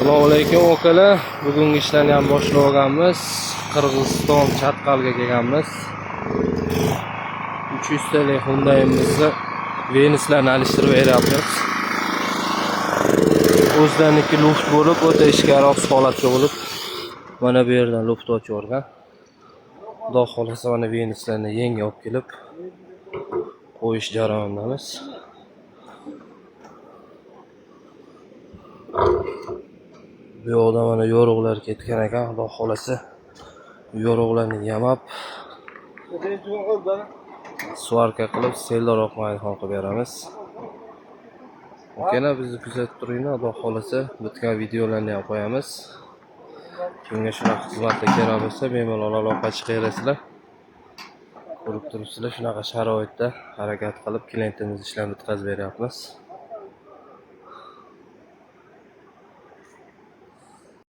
Assalomu alaykum akalar. Bugungi ishlarni ham boshlab olganmiz. Qirg'iziston Chatqalga kelganmiz. 300 talik Hyundai'mizni Venuslarni alishtirib beryapmiz. O'zlariniki luft bo'lib, o'ta ishkaroq holatda bo'lib, mana bu yerdan luft ochib yuborgan. Xudo xolasa mana Venuslarni yangi olib kelib qo'yish jarayonidamiz. Bu yoqda mana yo'riqlar ketgan ekan, xudo xolasa yo'riqlarni yamab svarka qilib seldor oqmaydi qilib beramiz. Akalar bizni kuzatib turinglar, xudo xolasa bitgan videolarni ham qo'yamiz. Kimga shunaqa xizmatlar kerak bo'lsa, bemalol aloqa chiqaverasizlar. Ko'rib turibsizlar, shunaqa sharoitda harakat qilib klientimiz ishlarni bitkazib beryapmiz.